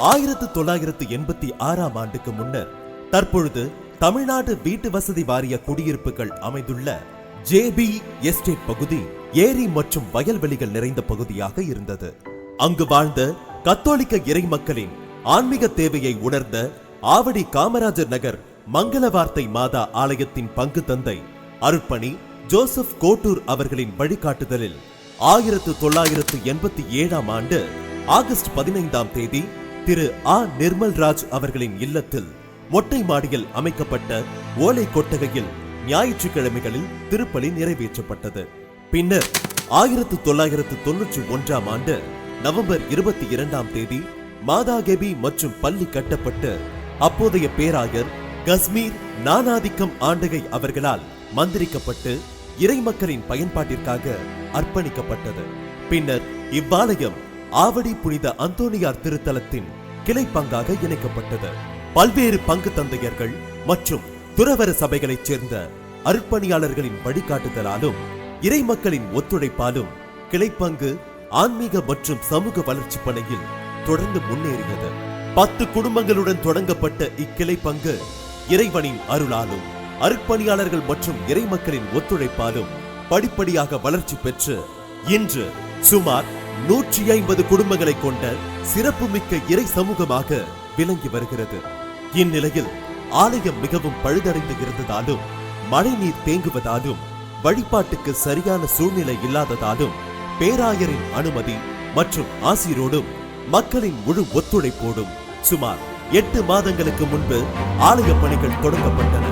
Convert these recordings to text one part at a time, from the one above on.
1986ஆம் ஆண்டுக்கு முன்னர் தற்பொழுது தமிழ்நாடு வீட்டு வசதி வாரிய குடியிருப்புகள் அமைந்துள்ள ஜேபி எஸ்டேட் பகுதி ஏரி மற்றும் வயல்வெளிகள் நிறைந்த பகுதியாக இருந்தது. அங்கு வாழ்ந்த கத்தோலிக்க இறை மக்களின் ஆன்மீக தேவையை உணர்ந்த ஆவடி காமராஜர் நகர் மங்களவார்த்தை மாதா ஆலயத்தின் பங்கு தந்தை அருட்பணி ஜோசப் கோட்டூர் அவர்களின் வழிகாட்டுதலில் 1987ஆம் ஆண்டு ஆகஸ்ட் 15ஆம் தேதி திரு ஆ நிர்மல்ராஜ் அவர்களின் இல்லத்தில் மொட்டை மாடியில் அமைக்கப்பட்ட ஓலை கொட்டகையில் ஞாயிற்றுக்கிழமைகளில் திருப்பலி நிறைவேற்றப்பட்டது. பின்னர் 1991ஆம் ஆண்டு நவம்பர் 22ஆம் தேதி மாதாகேபி மற்றும் பள்ளி கட்டப்பட்டு அப்போதைய பேராயர் கஸ்மீர் நானாதிக்கம் ஆண்டகை அவர்களால் மந்திரிக்கப்பட்டு இறைமக்களின் பயன்பாட்டிற்காக அர்ப்பணிக்கப்பட்டது. பின்னர் இவ்வாலயம் ஆவடி புனித அந்தோனியார் திருத்தலத்தின் கிளை பங்காக இணைக்கப்பட்டது. பல்வேறு பங்கு தந்தையர்கள் மற்றும் துறவர சபைகளைச் சேர்ந்த அர்ப்பணியாளர்களின் வழிகாட்டுதலாலும் இறைமக்களின் ஒத்துழைப்பாலும் கிளைப்பங்கு ஆன்மீக மற்றும் சமூக வளர்ச்சி பணியில் தொடர்ந்து முன்னேறியது. 10 குடும்பங்களுடன் தொடங்கப்பட்ட இக்கிளை பங்கு இறைவனின் அருளாலும் அர்ப்பணியாளர்கள் மற்றும் இறைமக்களின் ஒத்துழைப்பாலும் படிப்படியாக வளர்ச்சி பெற்று இன்று சுமார் 150 குடும்பங்களை கொண்ட சிறப்புமிக்க இறை சமூகமாக விளங்கி வருகிறது. இந்நிலையில் ஆலயம் மிகவும் பழுதடைந்து இருந்ததாலும் மழைநீர் தேங்குவதாலும் வழிபாட்டுக்கு சரியான சூழ்நிலை இல்லாததாலும் பேராயரின் அனுமதி மற்றும் ஆசிரோடும் மக்களின் முழு ஒத்துழைப்போடும் சுமார் 8 மாதங்களுக்கு முன்பு ஆலய பணிகள் தொடங்கப்பட்டன.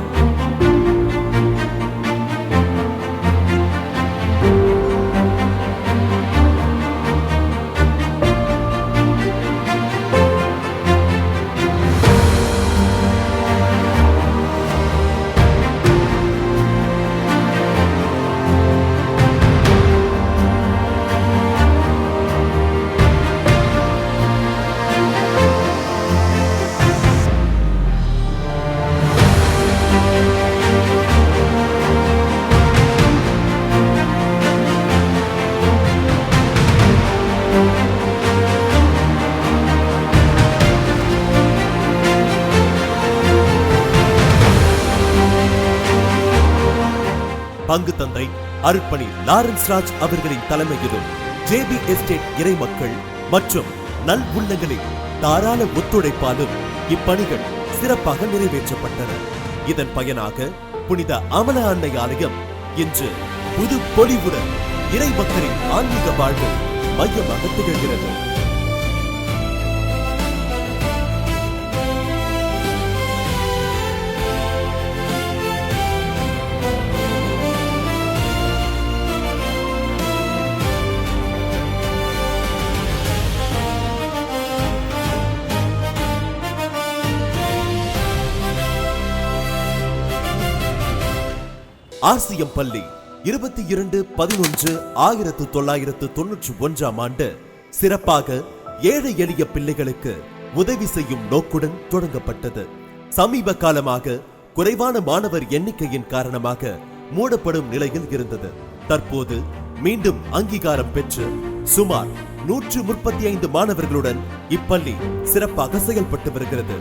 பங்கு தந்தை அருட்பணி லாரன்ஸ் ராஜ் அவர்களின் தலைமையிலும் ஜேபி எஸ்டேட் இறை மக்கள் மற்றும் நல் உள்ளங்களின் தாராள ஒத்துழைப்பாலும் இப்பணிகள் சிறப்பாக நிறைவேற்றப்பட்டன. இதன் பயனாக புனித அமல அன்னை ஆலயம் இன்று புது பொலிவுடன் இறை மக்களின் ஆன்மீக வாழ்வில் மையமாக திகழ்கிறது. ஆர்சிஎம் பள்ளி 22/11/1991ஆம் ஆண்டு சிறப்பாக ஏழை எளிய பிள்ளைகளுக்கு உதவி செய்யும் நோக்குடன் தொடங்கப்பட்டது. சமீப காலமாக குறைவான மாணவர் எண்ணிக்கையின் காரணமாக மூடப்படும் நிலையில் இருந்தது. தற்போது மீண்டும் அங்கீகாரம் பெற்று சுமார் 135 மாணவர்களுடன் இப்பள்ளி சிறப்பாக செயல்பட்டு வருகிறது.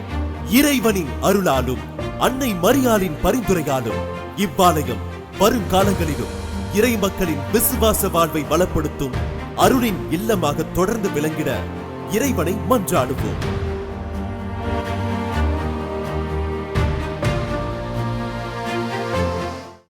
இறைவனின் அருளாலும் அன்னை மரியாளின் பரிந்துரையாலும் இவ்வாலயம் வருங்காலங்களிலும் இறை மக்களின் விசுவாச வாழ்வை பலப்படுத்தும் அருளின் இல்லமாக தொடர்ந்து விளங்கிட இறைவனை மன்றாடுவோம்.